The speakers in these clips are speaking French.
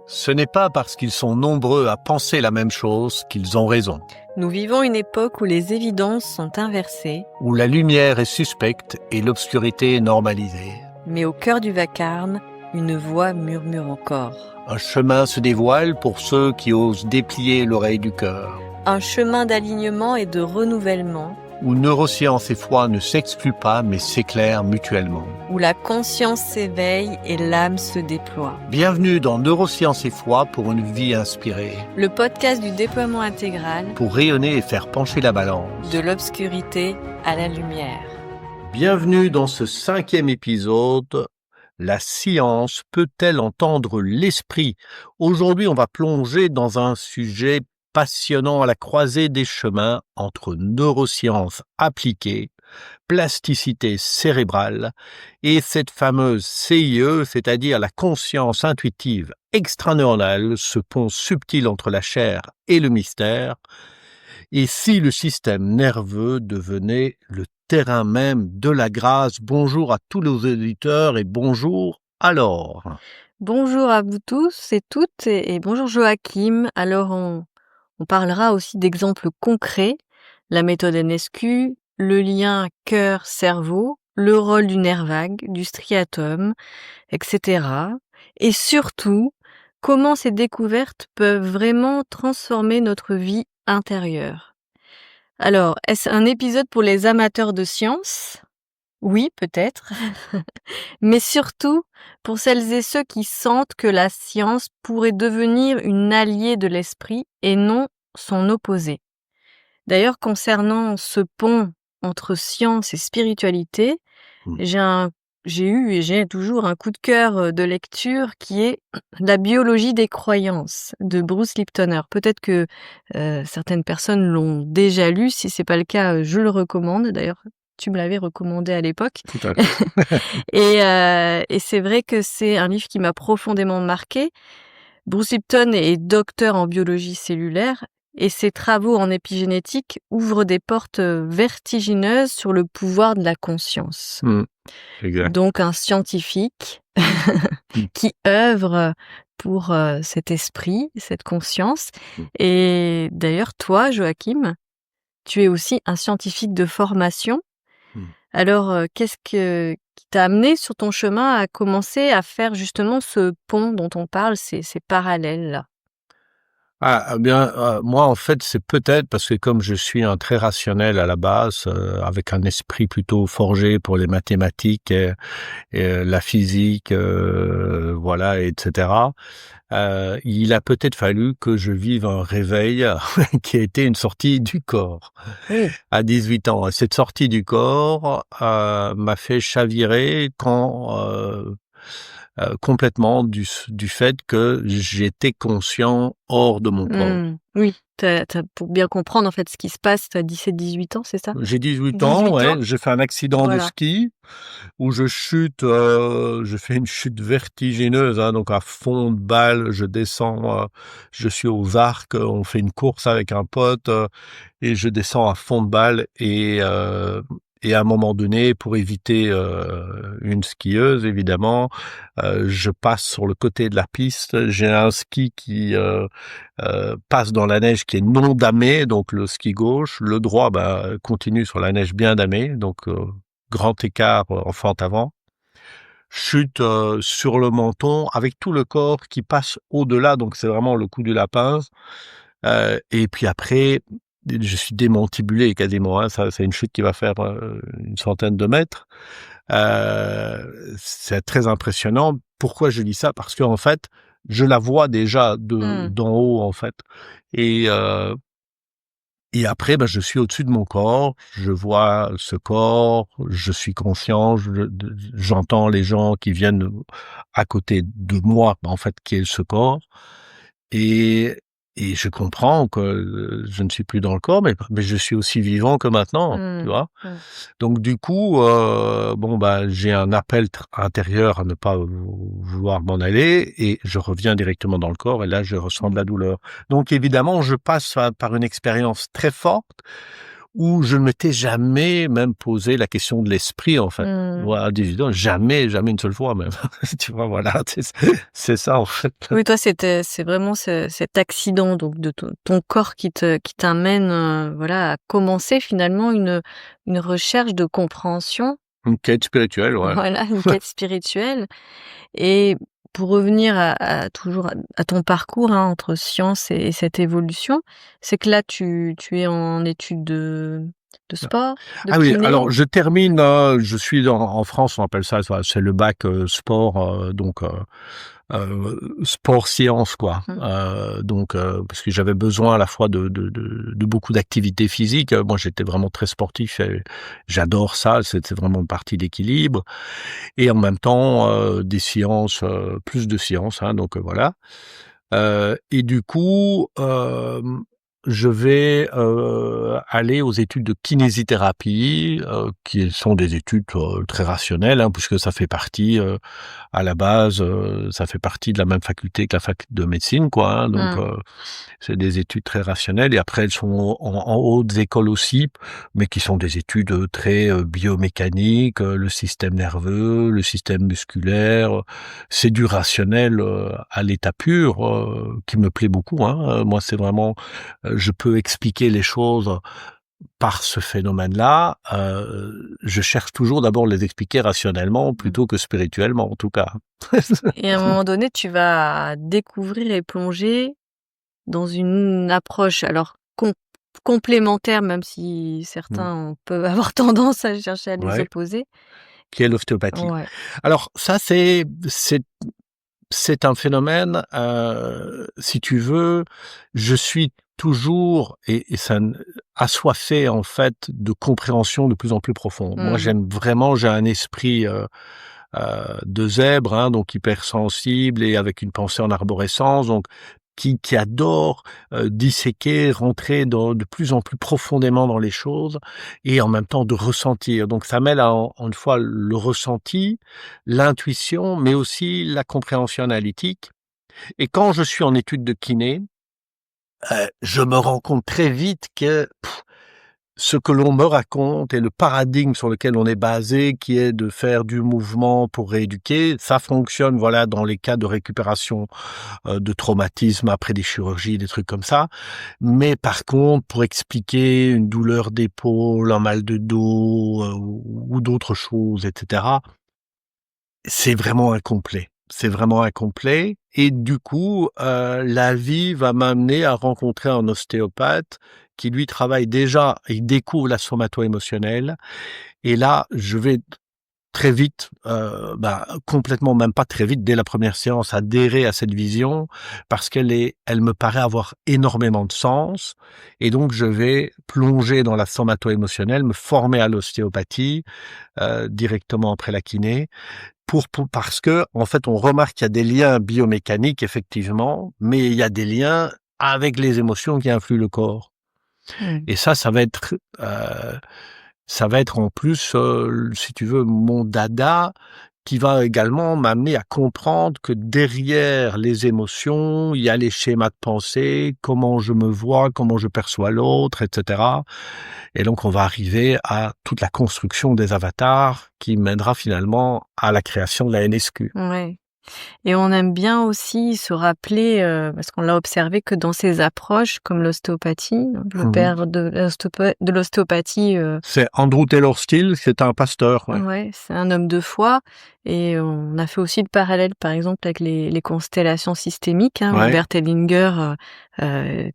Ce n'est pas parce qu'ils sont nombreux à penser la même chose qu'ils ont raison. Nous vivons une époque où les évidences sont inversées, Où la lumière est suspecte et l'obscurité est normalisée. mais au cœur du vacarme, une voix murmure encore. Un chemin se dévoile pour ceux qui osent déplier l'oreille du cœur. Un chemin d'alignement et de renouvellement, Où neurosciences et foi ne s'excluent pas mais s'éclairent mutuellement. où la conscience s'éveille et l'âme se déploie. Bienvenue dans Neurosciences et foi pour une vie inspirée. Le podcast du déploiement intégral, Pour rayonner et faire pencher la balance. de l'obscurité à la lumière. Bienvenue dans ce 5e épisode. La science peut-elle entendre l'esprit? Aujourd'hui, on va plonger dans un sujet passionnant à la croisée des chemins entre neurosciences appliquées, plasticité cérébrale et cette fameuse CIE, c'est-à-dire la conscience intuitive extraneuronale, ce pont subtil entre la chair et le mystère. Et si le système nerveux devenait le terrain même de la grâce? Bonjour à tous nos auditeurs et bonjour alors. Bonjour à vous tous et toutes et bonjour Joachim. Alors on parlera aussi d'exemples concrets, la méthode NSQ, le lien cœur-cerveau, le rôle du nerf vague, du striatum, etc. Et surtout, comment ces découvertes peuvent vraiment transformer notre vie intérieure. Alors, est-ce un épisode pour les amateurs de science ? Oui, peut-être. Mais surtout, pour celles et ceux qui sentent que la science pourrait devenir une alliée de l'esprit et non son opposé. D'ailleurs, concernant ce pont entre science et spiritualité, j'ai eu et j'ai toujours un coup de cœur de lecture qui est La biologie des croyances de Bruce Lipton. Peut-être que certaines personnes l'ont déjà lu. Si c'est pas le cas, je le recommande. D'ailleurs, tu me l'avais recommandé à l'époque. Tout à fait. Et c'est vrai que c'est un livre qui m'a profondément marqué. Bruce Lipton est docteur en biologie cellulaire et ses travaux en épigénétique ouvrent des portes vertigineuses sur le pouvoir de la conscience. Exact. Donc un scientifique qui œuvre pour cet esprit, cette conscience. Et d'ailleurs, toi, Joachim, tu es aussi un scientifique de formation. Alors, qu'est-ce qui t'a amené sur ton chemin à commencer à faire justement ce pont dont on parle, ces parallèles-là? Moi, en fait, c'est peut-être parce que comme je suis un très rationnel à la base, avec un esprit plutôt forgé pour les mathématiques et la physique, voilà, etc. Il a peut-être fallu que je vive un réveil qui a été une sortie du corps Oui. à 18 ans. Et cette sortie du corps m'a fait chavirer complètement du fait que j'étais conscient hors de mon corps. Oui, pour bien comprendre en fait ce qui se passe, tu as 17-18 ans, c'est ça? J'ai 18 18 ans, ans. ouais, j'ai fait un accident de Voilà. ski où je chute, je fais une chute vertigineuse, donc à fond de balle, je descends, je suis aux Arcs, on fait une course avec un pote et je descends à fond de balle et à un moment donné, pour éviter une skieuse, évidemment, je passe sur le côté de la piste. J'ai un ski qui passe dans la neige qui est non damée, donc le ski gauche. Le droit continue sur la neige bien damée, donc grand écart en fente avant. Chute sur le menton avec tout le corps qui passe au-delà, donc c'est vraiment le coup du lapin. Et puis après, je suis démantibulé quasiment, ça c'est une chute qui va faire une centaine de mètres. C'est très impressionnant. Pourquoi je dis ça? Parce qu'en fait, je la vois déjà d'en haut, en fait. Et après, je suis au-dessus de mon corps, je vois ce corps, je suis conscient, j'entends les gens qui viennent à côté de moi, en fait, qui est ce corps. Et je comprends que je ne suis plus dans le corps, mais je suis aussi vivant que maintenant, tu vois? Donc du coup, j'ai un appel intérieur à ne pas vouloir m'en aller et je reviens directement dans le corps et là, je ressens de la douleur. Donc évidemment, je passe par une expérience très forte où je ne m'étais jamais même posé la question de l'esprit, en fait. Mmh. Voilà, évidemment, jamais, jamais une seule fois même. Tu vois, voilà, c'est ça, en fait. Oui, toi, c'est vraiment cet accident donc de ton corps qui t'amène, voilà, à commencer finalement une recherche de compréhension, Une quête spirituelle, ouais. voilà, une quête spirituelle. Et pour revenir à toujours à ton parcours, hein, entre science et cette évolution, c'est que là tu es en études de sport, de Ah oui, kiné? alors je termine, je suis en France, on appelle ça, c'est le bac, sport, sport sciences quoi. Mmh. Parce que j'avais besoin à la fois de beaucoup d'activités physiques. Moi, j'étais vraiment très sportif et j'adore ça, c'est vraiment une partie d'équilibre et en même temps, des sciences, plus de sciences, hein, voilà. Et du coup, je vais, aller aux études de kinésithérapie, qui sont des études, très rationnelles, hein, puisque ça fait partie, à la base, ça fait partie de la même faculté que la fac de médecine, quoi, hein, Mmh. c'est des études très rationnelles et après elles sont en hautes écoles aussi, mais qui sont des études, très, biomécaniques, le système nerveux, le système musculaire, c'est du rationnel, à l'état pur, qui me plaît beaucoup, hein. Moi, c'est vraiment, je peux expliquer les choses par ce phénomène-là. Je cherche toujours d'abord les expliquer rationnellement Mmh. plutôt que spirituellement, en tout cas. Et à un moment donné, tu vas découvrir et plonger dans une approche alors complémentaire, même si Mmh. certains peuvent avoir tendance à chercher à les Ouais, opposer. qui est l'ostéopathie. Ouais. Alors ça, c'est un phénomène, si tu veux, je suis toujours et ça n assoiffé en fait de compréhension de plus en plus profonde. Moi, Mmh. j'aime vraiment, j'ai un esprit, de zèbre, hein, donc hypersensible et avec une pensée en arborescence, donc qui adore, disséquer, rentrer de plus en plus profondément dans les choses et en même temps de ressentir. Donc ça mêle en une fois le ressenti, l'intuition, mais aussi la compréhension analytique et quand je suis en études de kiné, je me rends compte très vite que ce que l'on me raconte et le paradigme sur lequel on est basé, qui est de faire du mouvement pour rééduquer, ça fonctionne, voilà, dans les cas de récupération, de traumatisme après des chirurgies, des trucs comme ça. Mais par contre, pour expliquer une douleur d'épaule, un mal de dos, ou d'autres choses, et cetera, c'est vraiment incomplet. C'est vraiment incomplet et du coup, la vie va m'amener à rencontrer un ostéopathe qui lui travaille déjà, il découvre la somato-émotionnelle et là, je vais très vite, complètement, même pas très vite, dès la première séance, adhérer à cette vision parce elle me paraît avoir énormément de sens et donc je vais plonger dans la somato-émotionnelle, me former à l'ostéopathie, directement après la kiné parce que en fait, on remarque qu'il y a des liens biomécaniques effectivement, mais il y a des liens avec les émotions qui influent le corps Mmh. et ça va être en plus, si tu veux, mon dada qui va également m'amener à comprendre que derrière les émotions, il y a les schémas de pensée, comment je me vois, comment je perçois l'autre, et cetera. Et donc on va arriver à toute la construction des avatars qui mènera finalement à la création de la NSQ. Ouais. Et on aime bien aussi se rappeler, parce qu'on l'a observé que dans ces approches comme l'ostéopathie, le Mmh. père de l'ostéopathie, C'est Andrew Taylor Still, c'est un pasteur, ouais. ouais, c'est un homme de foi et on a fait aussi le parallèle, par exemple, avec les constellations systémiques, hein, Ouais, Bert Hellinger,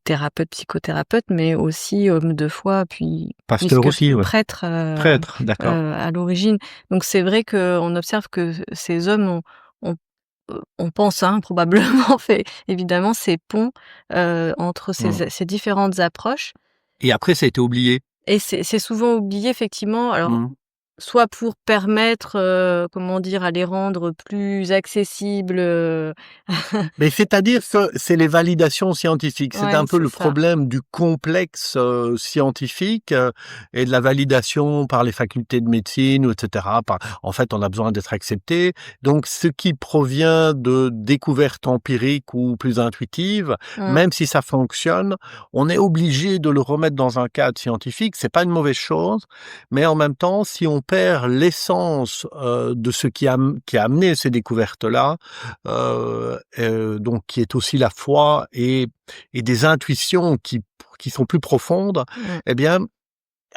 thérapeute, psychothérapeute, mais aussi homme de foi, puis pasteur puisque aussi, ouais. prêtre, Prêtre, d'accord. à l'origine. Donc c'est vrai qu'on observe que ces hommes ont on pense, hein, probablement fait évidemment ces ponts, entre Mmh. ces différentes approches Et après ça a été oublié. et c'est souvent oublié effectivement. Alors Mmh. soit pour permettre, comment dire? À les rendre plus accessibles, Mais c'est-à-dire que c'est les validations scientifiques. C'est ouais, un peu c'est le ça. problème du complexe, scientifique, et de la validation par les facultés de médecine ou et cetera. En fait, on a besoin d'être accepté. Donc ce qui provient de découvertes empiriques ou plus intuitives, Mmh. même si ça fonctionne, on est obligé de le remettre dans un cadre scientifique. C'est pas une mauvaise chose, mais en même temps, si on perd l'essence, de ce qui a amené ces découvertes-là, donc qui est aussi la foi et des intuitions qui sont plus profondes, Mmh. eh bien,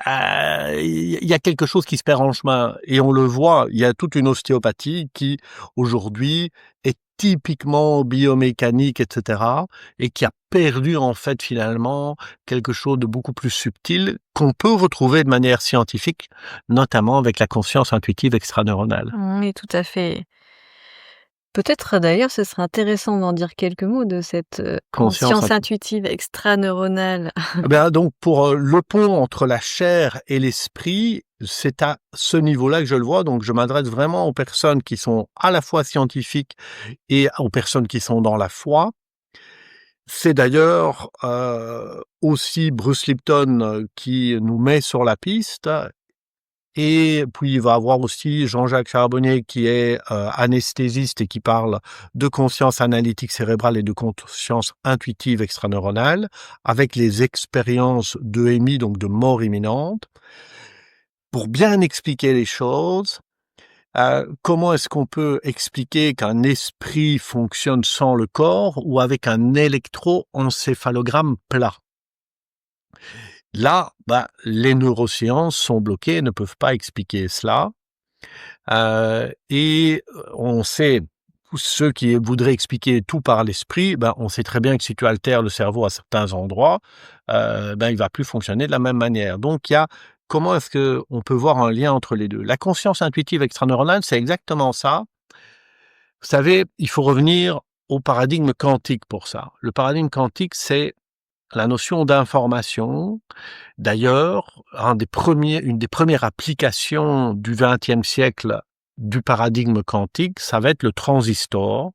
il y a quelque chose qui se perd en chemin et on le voit, il y a toute une ostéopathie qui, aujourd'hui, est typiquement biomécanique et cetera et qui a perdu, en fait, finalement, quelque chose de beaucoup plus subtil qu'on peut retrouver de manière scientifique, notamment avec la conscience intuitive extraneuronale. Oui, tout à fait. Peut-être d'ailleurs ce serait intéressant d'en dire quelques mots de cette, Conscience conscience intuitive extraneuronale. Eh bien, donc pour, le pont entre la chair et l'esprit, c'est à ce niveau-là que je le vois, donc je m'adresse vraiment aux personnes qui sont à la fois scientifiques et aux personnes qui sont dans la foi. C'est d'ailleurs, aussi Bruce Lipton, qui nous met sur la piste et puis il va avoir aussi Jean-Jacques Charbonnier qui est, anesthésiste et qui parle de conscience analytique cérébrale et de conscience intuitive extraneuronale, avec les expériences d'EMI, donc de mort imminente. Pour bien expliquer les choses, comment est-ce qu'on peut expliquer qu'un esprit fonctionne sans le corps ou avec un électroencéphalogramme plat? Là, les neurosciences sont bloquées, ne peuvent pas expliquer cela. On sait, ceux qui voudraient expliquer tout par l'esprit, on sait très bien que si tu altères le cerveau à certains endroits, il va plus fonctionner de la même manière. Donc il y a comment est-ce qu'on peut voir un lien entre les 2? La conscience intuitive extraneuronale, c'est exactement ça. Vous savez, il faut revenir au paradigme quantique pour ça. Le paradigme quantique, c'est la notion d'information. D'ailleurs, une des premières applications du XXe siècle du paradigme quantique, ça va être le transistor,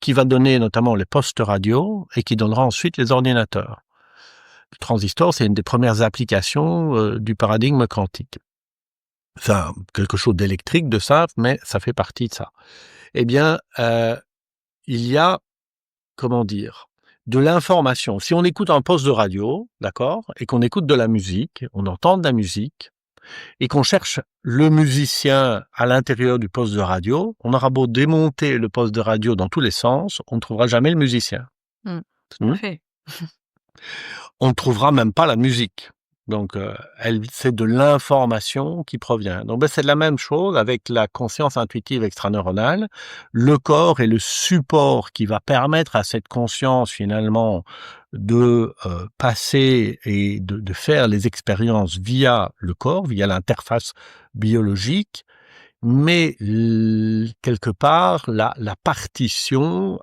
qui va donner notamment les postes radio et qui donnera ensuite les ordinateurs. Le transistor, c'est une des premières applications du paradigme quantique. Enfin, quelque chose d'électrique, de simple, mais ça fait partie de ça. Eh bien, il y a comment dire? De l'information. Si on écoute un poste de radio, d'accord? Et qu'on écoute de la musique, on entend de la musique, et qu'on cherche le musicien à l'intérieur du poste de radio, on aura beau démonter le poste de radio dans tous les sens, on ne trouvera jamais le musicien. Mmh, tout à Mmh. fait. On ne trouvera même pas la musique. Donc, c'est de l'information qui provient. Donc, c'est la même chose avec la conscience intuitive extraneuronale. Le corps est le support qui va permettre à cette conscience, finalement, de passer et de faire les expériences via le corps, via l'interface biologique. Mais quelque part, la partition,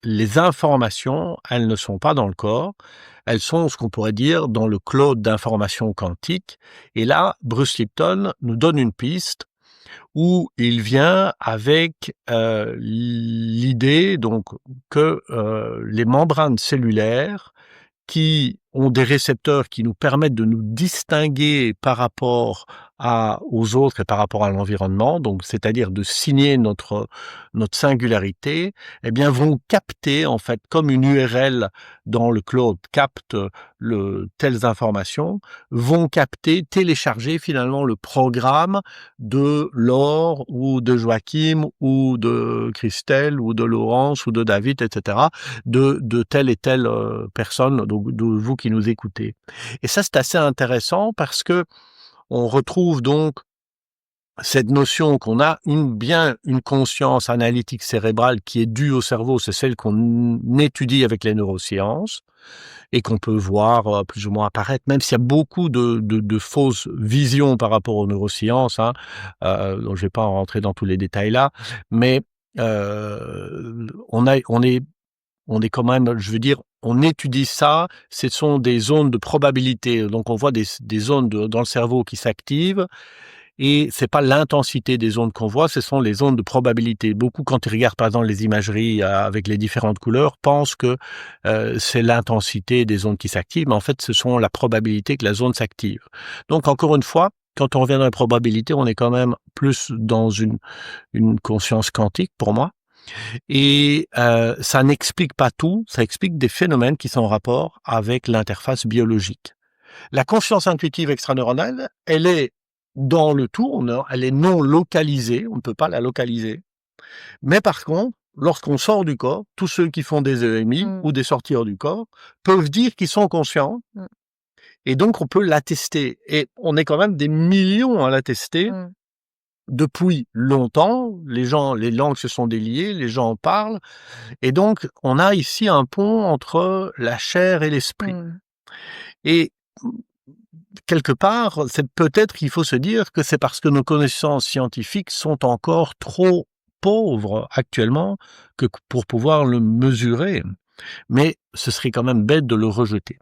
les informations, elles ne sont pas dans le corps, elles sont ce qu'on pourrait dire dans le cloud d'informations quantique. Et là, Bruce Lipton nous donne une piste où il vient avec l'idée donc que les membranes cellulaires qui ont des récepteurs qui nous permettent de nous distinguer par rapport aux autres et par rapport à l'environnement, donc c'est-à-dire de signer notre singularité, eh bien vont capter en fait comme une URL dans le cloud capte telles informations, vont capter, télécharger finalement le programme de Laure ou de Joachim ou de Christelle ou de Laurence ou de David, etc., de telle et telle personne, donc de vous qui nous écoutez. Et ça, c'est assez intéressant parce que on retrouve donc cette notion qu'on a une conscience analytique cérébrale qui est due au cerveau, c'est celle qu'on étudie avec les neurosciences et qu'on peut voir plus ou moins apparaître, même s'il y a beaucoup de fausses visions par rapport aux neurosciences, hein, donc je vais pas en rentrer dans tous les détails là, mais on est quand même, je veux dire, on étudie ça, ce sont des zones de probabilité. Donc on voit des zones dans le cerveau qui s'activent Et c'est pas l'intensité des ondes qu'on voit, ce sont les ondes de probabilité. Beaucoup, quand ils regardent par exemple les imageries avec les différentes couleurs, pensent que c'est l'intensité des ondes qui s'activent, mais en fait, ce sont la probabilité que la zone s'active. Donc, encore une fois, quand on revient dans la probabilité, on est quand même plus dans une conscience quantique pour moi. Et ça n'explique pas tout, ça explique des phénomènes qui sont en rapport avec l'interface biologique. La conscience intuitive extraneuronale, elle est dans le tout, elle est non localisée, on ne peut pas la localiser. Mais par contre, lorsqu'on sort du corps, tous ceux qui font des EMI ou des sorties hors du corps peuvent dire qu'ils sont conscients. Et donc, on peut l'attester. Et on est quand même des millions à l'attester. Depuis longtemps, les langues se sont déliées, les gens en parlent. Et donc, on a ici un pont entre la chair et l'esprit. Et quelque part, c'est peut-être qu'il faut se dire que c'est parce que nos connaissances scientifiques sont encore trop pauvres actuellement que pour pouvoir le mesurer. Mais ce serait quand même bête de le rejeter.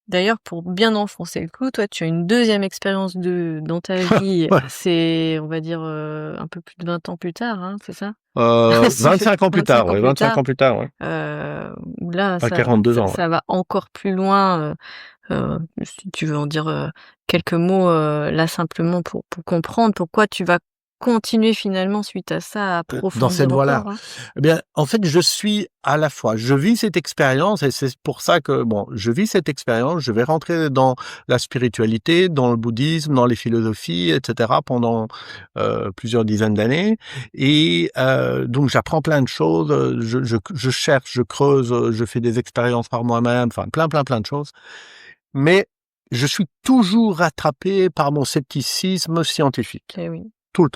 D'ailleurs, pour bien enfoncer le clou, toi, tu as une deuxième expérience dans ta vie. Ouais. C'est, on va dire, un peu plus de 20 ans plus tard, hein, c'est ça? 25 ans plus tard, 25 ans plus tard, ouais. Où là, À 42 ans, ouais. ça va encore plus loin. Si tu veux en dire quelques mots, là, simplement pour comprendre pourquoi tu vas continuer finalement suite à ça à Dans approfondir cette voie-là. encore, hein. Eh bien, en fait, je vis cette expérience et c'est pour ça que, je vis cette expérience, je vais rentrer dans la spiritualité, dans le bouddhisme, dans les philosophies, etc. pendant plusieurs dizaines d'années. Et donc, j'apprends plein de choses, je cherche, je creuse, je fais des expériences par moi-même, enfin, plein de choses. Mais je suis toujours rattrapé par mon scepticisme scientifique. Eh oui. Tout le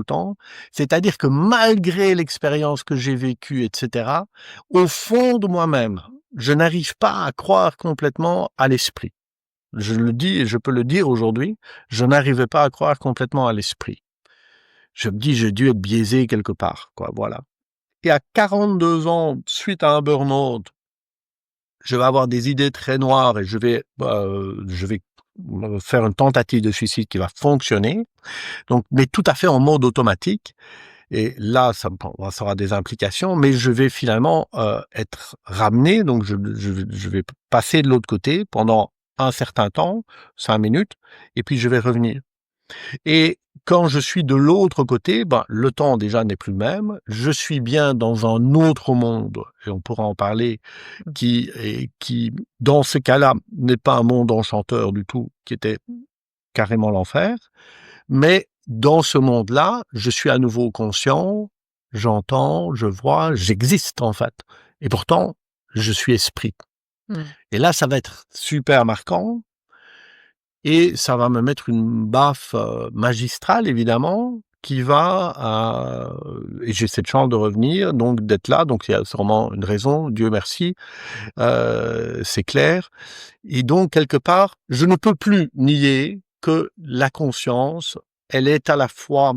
temps. C'est-à-dire que malgré l'expérience que j'ai vécue, etc., au fond de moi-même, je n'arrive pas à croire complètement à l'esprit. Je le dis et je peux le dire aujourd'hui, je n'arrivais pas à croire complètement à l'esprit. Je me dis, j'ai dû être biaisé quelque part, quoi, voilà. Et à 42 ans, suite à un burn-out, je vais avoir des idées très noires et je vais faire une tentative de suicide qui va fonctionner. Donc, mais tout à fait en mode automatique. Et là, ça aura des implications, mais je vais finalement être ramené. Donc, je vais passer de l'autre côté pendant un certain temps, 5 minutes, et puis je vais revenir. Et quand je suis de l'autre côté, le temps déjà n'est plus le même. Je suis bien dans un autre monde, et on pourra en parler, qui, dans ce cas-là, n'est pas un monde enchanteur du tout, qui était carrément l'enfer. Mais dans ce monde-là, je suis à nouveau conscient, j'entends, je vois, j'existe en fait. Et pourtant, je suis esprit. Et là, ça va être super marquant. Et ça va me mettre une baffe magistrale, évidemment, qui va... et j'ai cette chance de revenir, donc d'être là. Donc, il y a sûrement une raison, Dieu merci, c'est clair. Et donc, quelque part, je ne peux plus nier que la conscience, elle est à la fois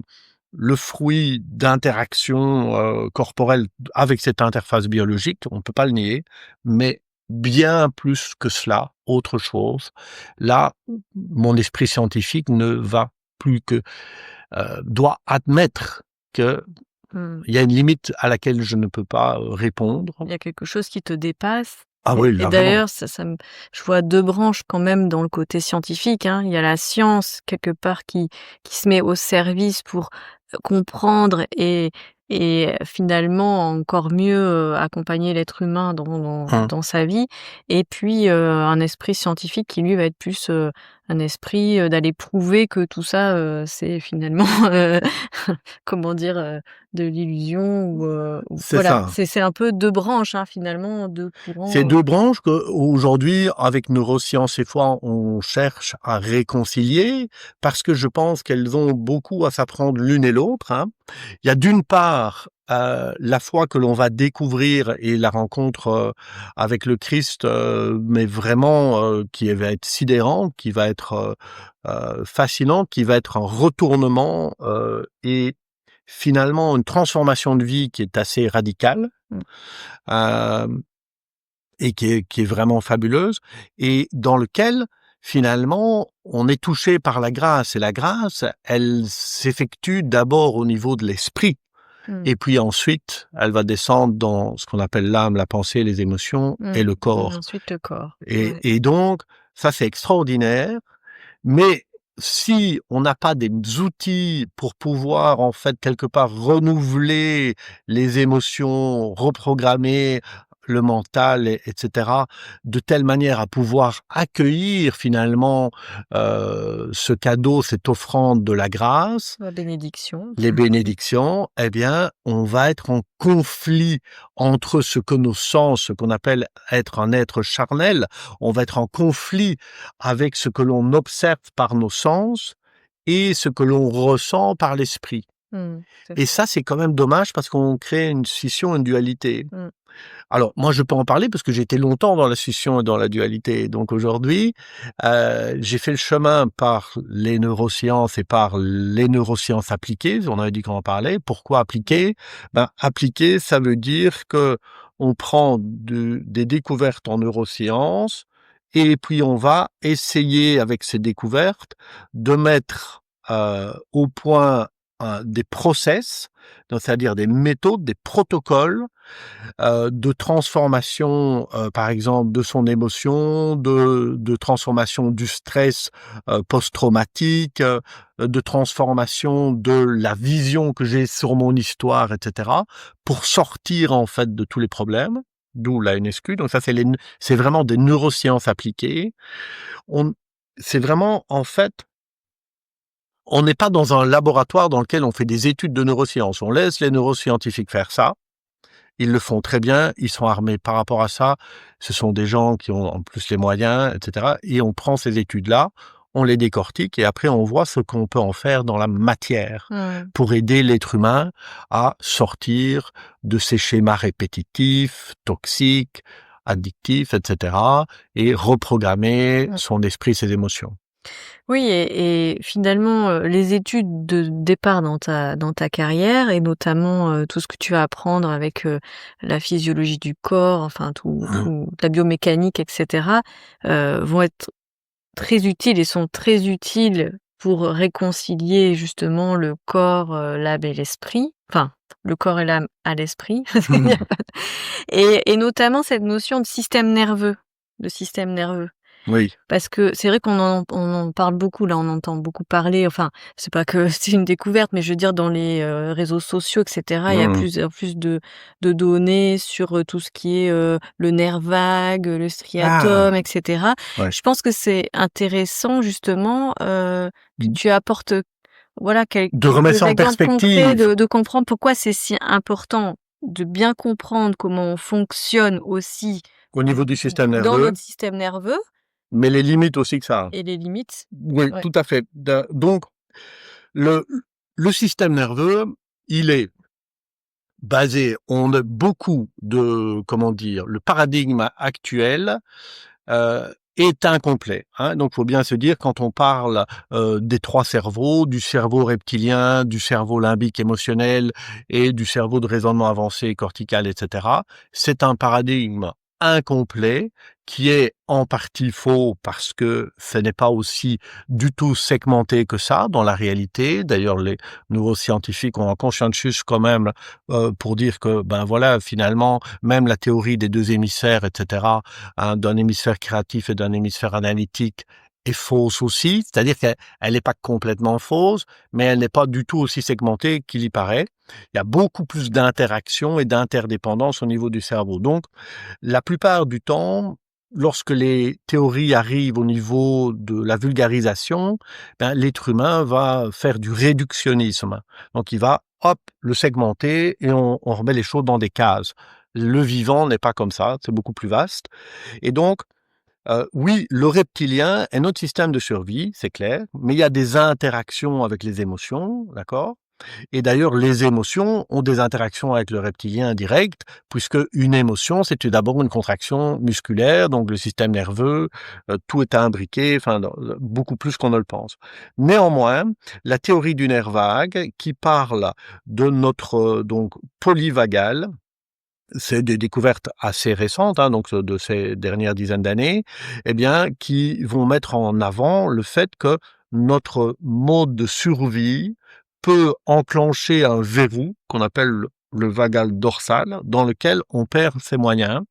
le fruit d'interactions corporelles avec cette interface biologique, on ne peut pas le nier, mais bien plus que cela, autre chose. Là, mon esprit scientifique ne va plus que doit admettre que il y a une limite à laquelle je ne peux pas répondre. Il y a quelque chose qui te dépasse. Ah oui, Et d'ailleurs, je vois deux branches quand même dans le côté scientifique, hein. Il y a la science quelque part qui se met au service pour comprendre et finalement encore mieux accompagner l'être humain dans sa vie. Et puis un esprit scientifique qui lui va être plus un esprit d'aller prouver que tout ça c'est finalement comment dire de l'illusion ou C'est voilà, ça. c'est un peu deux branches, hein, finalement, deux courants. C'est deux branches qu'aujourd'hui, avec neurosciences et foi, on cherche à réconcilier parce que je pense qu'elles ont beaucoup à s'apprendre l'une et l'autre, hein. Il y a d'une part la foi que l'on va découvrir et la rencontre avec le Christ, mais vraiment qui va être sidérante, qui va être fascinante, qui va être un retournement et finalement une transformation de vie qui est assez radicale. Et qui est vraiment fabuleuse, et dans lequel finalement, on est touché par la grâce et la grâce, elle s'effectue d'abord au niveau de l'esprit. Et puis ensuite, elle va descendre dans ce qu'on appelle l'âme, la pensée, les émotions et le corps. Ensuite le corps. Et donc, ça c'est extraordinaire. Mais si on n'a pas des outils pour pouvoir, en fait, quelque part renouveler les émotions, reprogrammer le mental, etc., de telle manière à pouvoir accueillir finalement ce cadeau, cette offrande de la grâce, La bénédiction. les bénédictions, eh bien, on va être en conflit entre ce que nos sens, ce qu'on appelle être un être charnel, on va être en conflit avec ce que l'on observe par nos sens et ce que l'on ressent par l'esprit. Et ça, c'est quand même dommage parce qu'on crée une scission, une dualité. Alors, moi, je peux en parler parce que j'ai été longtemps dans la scission et dans la dualité. Donc aujourd'hui, j'ai fait le chemin par les neurosciences et par les neurosciences appliquées. On avait dit qu'on en parlait. Pourquoi appliquer? Ben, appliquer, ça veut dire que on prend des découvertes en neurosciences et puis on va essayer avec ces découvertes de mettre au point des process, c'est-à-dire des méthodes, des protocoles de transformation, par exemple, de son émotion, de transformation du stress post-traumatique, de transformation de la vision que j'ai sur mon histoire, etc., pour sortir en fait de tous les problèmes, d'où la NSQ. Donc ça, c'est vraiment des neurosciences appliquées. C'est vraiment, en fait, on n'est pas dans un laboratoire dans lequel on fait des études de neurosciences. On laisse les neuroscientifiques faire ça. Ils le font très bien, ils sont armés par rapport à ça. Ce sont des gens qui ont en plus les moyens, etc. Et on prend ces études-là, on les décortique et après on voit ce qu'on peut en faire dans la matière pour aider l'être humain à sortir de ces schémas répétitifs, toxiques, addictifs, etc. et reprogrammer son esprit, ses émotions. Oui, et finalement, les études de départ dans ta carrière et notamment tout ce que tu vas apprendre avec la physiologie du corps, enfin tout la biomécanique, etc., vont être très utiles et sont très utiles pour réconcilier justement le corps, l'âme et l'esprit. Enfin, le corps et l'âme à l'esprit. Et notamment cette notion de système nerveux. Oui. Parce que c'est vrai qu'on en parle beaucoup, là, on entend beaucoup parler, enfin, c'est pas que c'est une découverte, mais je veux dire dans les réseaux sociaux, etc., il y a plus en plus de données sur tout ce qui est le nerf vague, le striatum, etc. Ouais. Je pense que c'est intéressant justement que tu apportes voilà De remettre ça en exemples concrets perspective. de comprendre pourquoi c'est si important de bien comprendre comment on fonctionne aussi Au niveau du système dans nerveux, notre système nerveux mais les limites aussi que ça a. et les limites. Oui, Ouais. tout à fait. Donc, le système nerveux, il est basé, on a beaucoup de, comment dire, le paradigme actuel est incomplet. Hein. Donc, il faut bien se dire, quand on parle des trois cerveaux, du cerveau reptilien, du cerveau limbique émotionnel et du cerveau de raisonnement avancé cortical, etc., c'est un paradigme incomplet qui est en partie faux parce que ce n'est pas aussi du tout segmenté que ça dans la réalité. D'ailleurs, les neuroscientifiques ont un consensus quand même pour dire que, ben voilà, finalement, même la théorie des deux hémisphères, etc., hein, d'un hémisphère créatif et d'un hémisphère analytique est fausse aussi, c'est-à-dire qu'elle n'est pas complètement fausse, mais elle n'est pas du tout aussi segmentée qu'il y paraît. Il y a beaucoup plus d'interactions et d'interdépendance au niveau du cerveau. Donc, la plupart du temps, lorsque les théories arrivent au niveau de la vulgarisation, ben, l'être humain va faire du réductionnisme. Donc, il va, hop, le segmenter et on remet les choses dans des cases. Le vivant n'est pas comme ça, c'est beaucoup plus vaste. Et donc, oui, le reptilien est notre système de survie, c'est clair, mais il y a des interactions avec les émotions, d'accord? Et d'ailleurs, les émotions ont des interactions avec le reptilien direct, puisque une émotion, c'est d'abord une contraction musculaire, donc le système nerveux, tout est imbriqué, enfin, beaucoup plus qu'on ne le pense. Néanmoins, la théorie du nerf vague, qui parle de notre donc polyvagal, c'est des découvertes assez récentes, hein, donc de ces dernières dizaines d'années, eh bien, qui vont mettre en avant le fait que notre mode de survie peut enclencher un verrou qu'on appelle le vagal dorsal, dans lequel on perd ses moyens,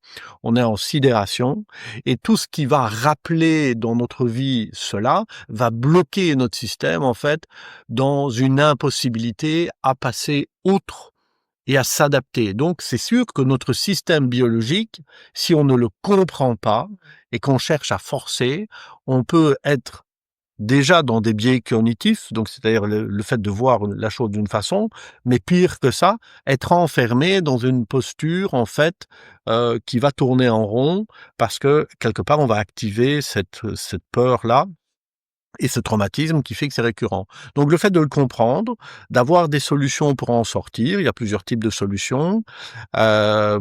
on est en sidération, et tout ce qui va rappeler dans notre vie cela va bloquer notre système, en fait, dans une impossibilité à passer outre et à s'adapter. Donc, c'est sûr que notre système biologique, si on ne le comprend pas et qu'on cherche à forcer, on peut être déjà dans des biais cognitifs, donc c'est-à-dire le fait de voir la chose d'une façon, mais pire que ça, être enfermé dans une posture, en fait, qui va tourner en rond parce que, quelque part, on va activer cette peur-là et ce traumatisme qui fait que c'est récurrent. Donc le fait de le comprendre, d'avoir des solutions pour en sortir, il y a plusieurs types de solutions, et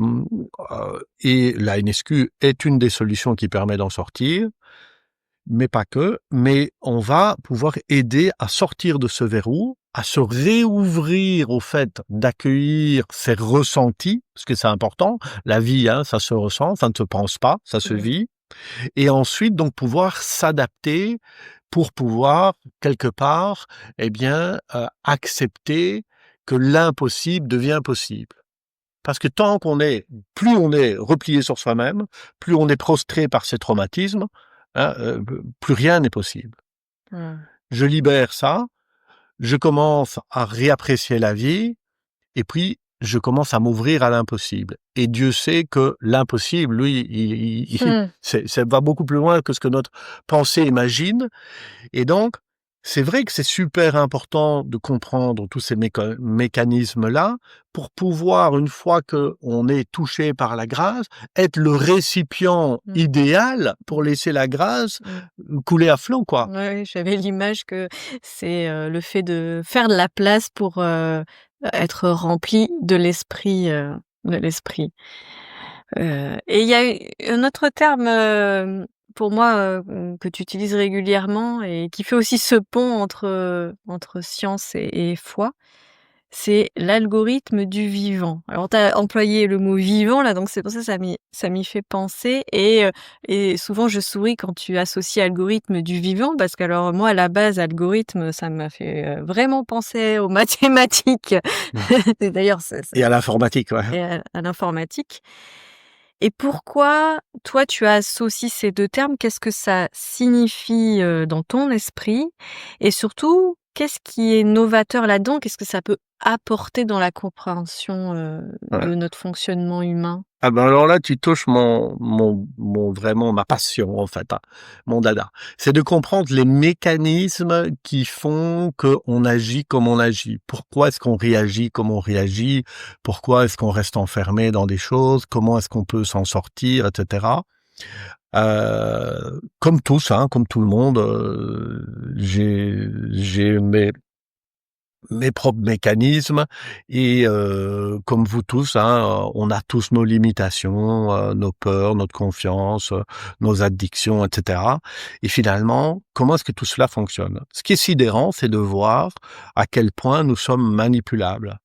la NSQ est une des solutions qui permet d'en sortir, mais pas que, mais on va pouvoir aider à sortir de ce verrou, à se réouvrir au fait d'accueillir ses ressentis, parce que c'est important. La vie, hein, ça se ressent, ça ne se pense pas, ça se vit. Et ensuite, donc, pouvoir s'adapter pour pouvoir, quelque part, eh bien, accepter que l'impossible devient possible. Parce que plus on est replié sur soi-même, plus on est prostré par ces traumatismes, hein, plus rien n'est possible. Mmh. Je libère ça, je commence à réapprécier la vie, et puis je commence à m'ouvrir à l'impossible. Et Dieu sait que l'impossible, lui, ça va beaucoup plus loin que ce que notre pensée imagine. Et donc, c'est vrai que c'est super important de comprendre tous ces mécanismes-là pour pouvoir, une fois qu'on est touché par la grâce, être le récipient idéal pour laisser la grâce couler à flot, quoi. Ouais, j'avais l'image que c'est, le fait de faire de la place pour, être rempli de l'esprit, et il y a un autre terme, pour moi, que tu utilises régulièrement et qui fait aussi ce pont entre science et foi, c'est l'algorithme du vivant. Alors tu as employé le mot «vivant» là, donc c'est pour ça, ça m'y fait penser et souvent je souris quand tu associes algorithme du vivant parce qu'alors moi à la base algorithme ça m'a fait, vraiment penser aux mathématiques Ouais. et d'ailleurs c'est Et à l'informatique, ouais. et à l'informatique. Et pourquoi, toi, tu associes ces 2 termes? Qu'est-ce que ça signifie, dans ton esprit? Et surtout, qu'est-ce qui est novateur là-dedans? Qu'est-ce que ça peut apporter dans la compréhension, Ouais. de notre fonctionnement humain? Ah ben alors là, tu touches vraiment ma passion, en fait, hein, mon dada. C'est de comprendre les mécanismes qui font qu'on agit comme on agit. Pourquoi est-ce qu'on réagit comme on réagit? Pourquoi est-ce qu'on reste enfermé dans des choses? Comment est-ce qu'on peut s'en sortir, etc. Comme tous, hein, comme tout le monde, j'ai mes propres mécanismes et comme vous tous, hein, on a tous nos limitations, nos peurs, notre confiance, nos addictions, et cetera. Et finalement, comment est-ce que tout cela fonctionne? Ce qui est sidérant, c'est de voir à quel point nous sommes manipulables.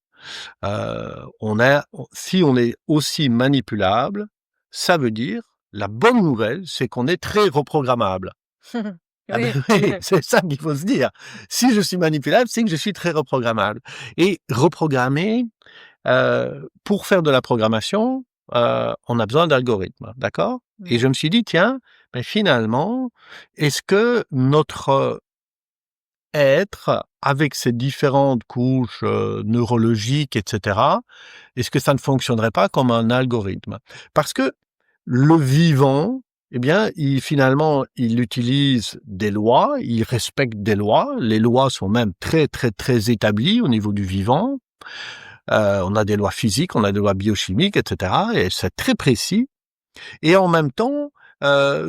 Si on est aussi manipulable, ça veut dire, la bonne nouvelle, c'est qu'on est très reprogrammable. Ah ben Oui. oui, c'est ça qu'il faut se dire. Si je suis manipulable, c'est que je suis très reprogrammable. Et reprogrammer, pour faire de la programmation, on a besoin d'algorithmes, d'accord? Et je me suis dit: «Tiens, mais finalement, est-ce que notre être, avec ses différentes couches, neurologiques et cetera, est-ce que ça ne fonctionnerait pas comme un algorithme?» Parce que le vivant, eh bien, il utilise des lois, il respecte des lois. Les lois sont même très, très, très établies au niveau du vivant. On a des lois physiques, on a des lois biochimiques, et cetera, et c'est très précis. Et en même temps,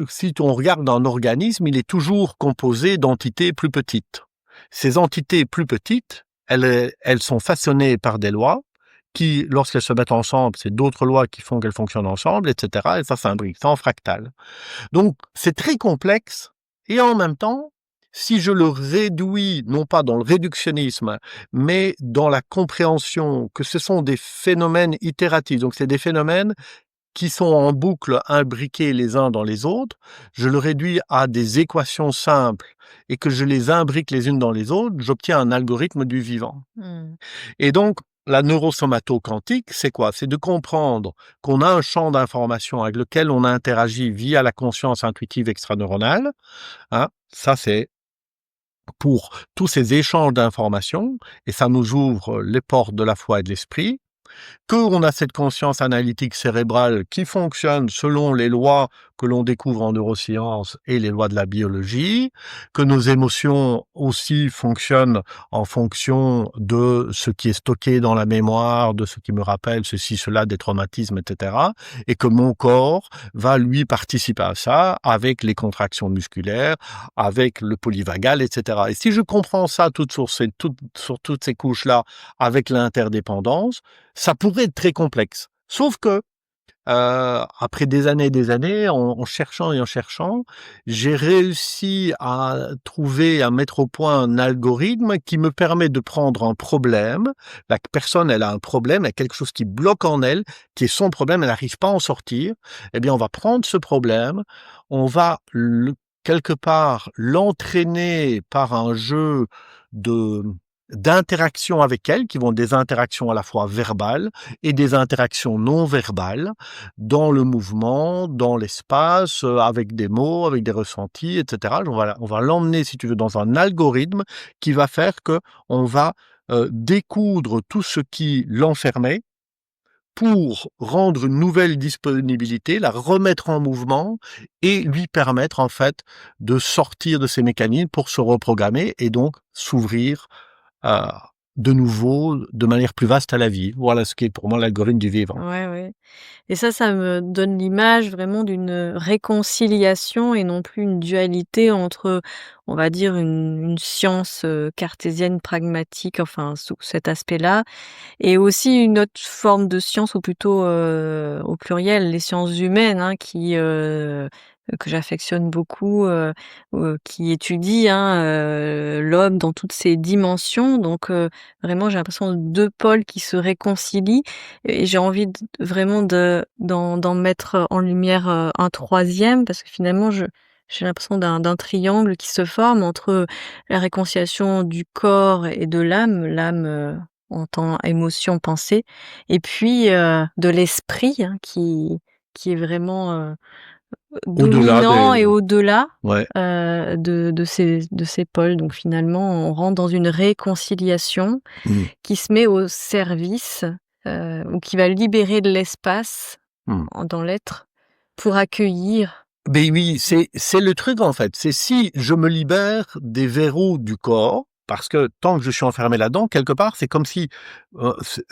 si on regarde un organisme, il est toujours composé d'entités plus petites. Ces entités plus petites, elles sont façonnées par des lois qui, lorsqu'elles se mettent ensemble, c'est d'autres lois qui font qu'elles fonctionnent ensemble, et cetera, et ça s'imbrique, c'est en fractal. Donc, c'est très complexe et en même temps, si je le réduis, non pas dans le réductionnisme, mais dans la compréhension que ce sont des phénomènes itératifs, donc c'est des phénomènes qui sont en boucle imbriqués les uns dans les autres, je le réduis à des équations simples et que je les imbrique les unes dans les autres, j'obtiens un algorithme du vivant. Mmh. Et donc, la neurosomato-quantique, c'est quoi? C'est de comprendre qu'on a un champ d'information avec lequel on interagit via la conscience intuitive extraneuronale, hein. Ça, c'est pour tous ces échanges d'informations, et ça nous ouvre les portes de la foi et de l'esprit. Qu'on a cette conscience analytique cérébrale qui fonctionne selon les lois que l'on découvre en neurosciences et les lois de la biologie, que nos émotions aussi fonctionnent en fonction de ce qui est stocké dans la mémoire, de ce qui me rappelle ceci, cela, des traumatismes, etc. Et que mon corps va lui participer à ça avec les contractions musculaires, avec le polyvagal, etc. Et si je comprends ça sur toutes ces couches-là avec l'interdépendance, ça pourrait être très complexe. Sauf que, après des années, en cherchant et en cherchant, j'ai réussi à trouver, à mettre au point un algorithme qui me permet de prendre un problème. La personne, elle a un problème, elle a quelque chose qui bloque en elle, qui est son problème, elle n'arrive pas à en sortir. Eh bien, on va prendre ce problème, on va quelque part l'entraîner par un jeu de d'interactions avec elle, qui vont être des interactions à la fois verbales et des interactions non verbales, dans le mouvement, dans l'espace, avec des mots, avec des ressentis, etc. On va l'emmener, si tu veux, dans un algorithme qui va faire que on va découdre tout ce qui l'enfermait pour rendre une nouvelle disponibilité, la remettre en mouvement et lui permettre en fait de sortir de ces mécanismes pour se reprogrammer et donc s'ouvrir euh, de nouveau de manière plus vaste à la vie. Voilà ce qui est pour moi l'algorithme du vivant. Ouais, ouais. Et ça me donne l'image vraiment d'une réconciliation et non plus une dualité entre, on va dire, une science, cartésienne pragmatique, enfin sous cet aspect-là, et aussi une autre forme de science, ou plutôt, au pluriel, les sciences humaines, hein, que j'affectionne beaucoup, qui étudient, hein, l'homme dans toutes ses dimensions. Donc, vraiment j'ai l'impression de 2 pôles qui se réconcilient, et j'ai envie vraiment d'en mettre en lumière, un troisième, parce que finalement j'ai l'impression d'un triangle qui se forme entre la réconciliation du corps et de l'âme. L'âme, en tant émotion, pensée, et puis, de l'esprit, hein, qui est vraiment, Au-delà dominant des... et au-delà, Ouais. de ces pôles. Donc finalement, on rentre dans une réconciliation Mm. qui se met au service, ou qui va libérer de l'espace Mm. dans l'être pour accueillir. Ben oui, c'est le truc en fait. C'est si je me libère des verrous du corps, parce que tant que je suis enfermé là-dedans, quelque part, c'est comme si,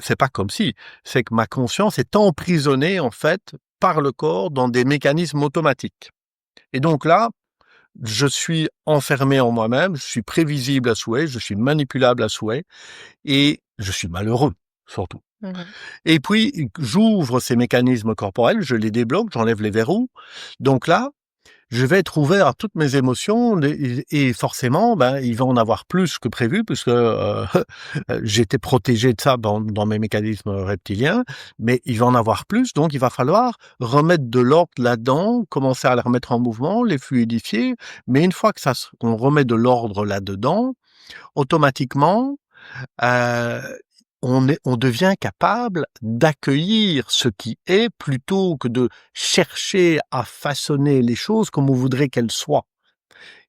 c'est pas comme si, c'est que ma conscience est emprisonnée en fait par le corps dans des mécanismes automatiques. Et donc là, je suis enfermé en moi-même, je suis prévisible à souhait, je suis manipulable à souhait, et je suis malheureux surtout. Mmh. Et puis, j'ouvre ces mécanismes corporels, je les débloque, j'enlève les verrous. Donc là, je vais être ouvert à toutes mes émotions et forcément, ben, il va en avoir plus que prévu puisque j'étais protégé de ça dans mes mécanismes reptiliens, mais il va en avoir plus, donc il va falloir remettre de l'ordre là-dedans, commencer à les remettre en mouvement, les fluidifier, mais une fois que qu'on remet de l'ordre là-dedans, automatiquement, euh, on devient capable d'accueillir ce qui est plutôt que de chercher à façonner les choses comme on voudrait qu'elles soient.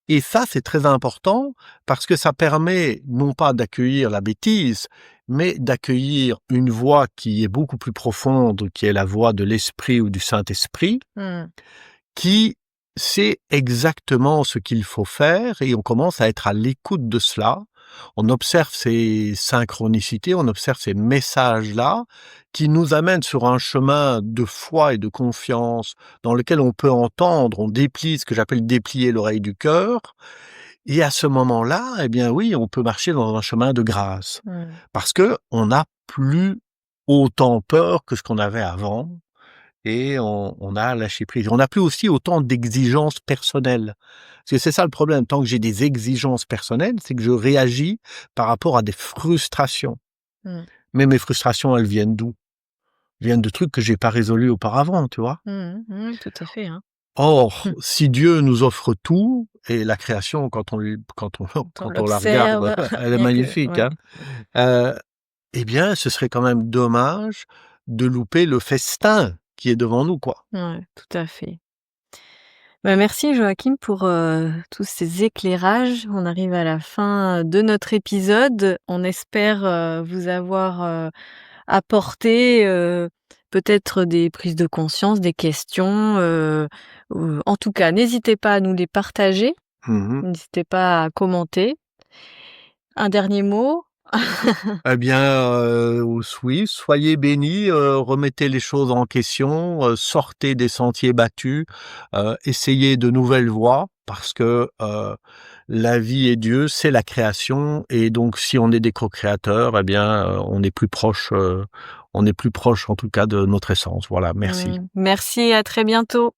Et ça, c'est très important parce que ça permet non pas d'accueillir la bêtise, mais d'accueillir une voix qui est beaucoup plus profonde, qui est la voix de l'esprit ou du Saint-Esprit, Mmh. qui sait exactement ce qu'il faut faire et on commence à être à l'écoute de cela. On observe ces synchronicités, on observe ces messages-là qui nous amènent sur un chemin de foi et de confiance dans lequel on peut entendre, on déplie ce que j'appelle déplier l'oreille du cœur. Et à ce moment-là, eh bien oui, on peut marcher dans un chemin de grâce Mmh. parce que on n'a plus autant peur que ce qu'on avait avant et on a lâché prise. On n'a plus aussi autant d'exigences personnelles. Parce que c'est ça le problème, tant que j'ai des exigences personnelles, c'est que je réagis par rapport à des frustrations. Mmh. Mais mes frustrations, elles viennent d'où? Elles viennent de trucs que j'ai pas résolus auparavant, tu vois? Mmh mh. Mmh, tout à fait, hein. Or, Mmh. si Dieu nous offre tout et la création quand on Quand on quand on la regarde, l'observe, elle est rien que magnifique, ouais. hein. Heu, eh bien, ce serait quand même dommage de louper le festin qui est devant nous, quoi. Ouais, tout à fait. Bah, merci Joachim pour, tous ces éclairages. On arrive à la fin de notre épisode. On espère, vous avoir, apporté, peut-être des prises de conscience, des questions, ou en tout cas, n'hésitez pas à nous les partager. Mmh. N'hésitez pas à commenter. Un dernier mot? Eh bien, oui, soyez bénis, remettez les choses en question, sortez des sentiers battus, essayez de nouvelles voies parce que, la vie et Dieu, c'est la création et donc si on est des co-créateurs, eh bien, on est plus proche en tout cas de notre essence. Voilà, merci. Merci, à très bientôt.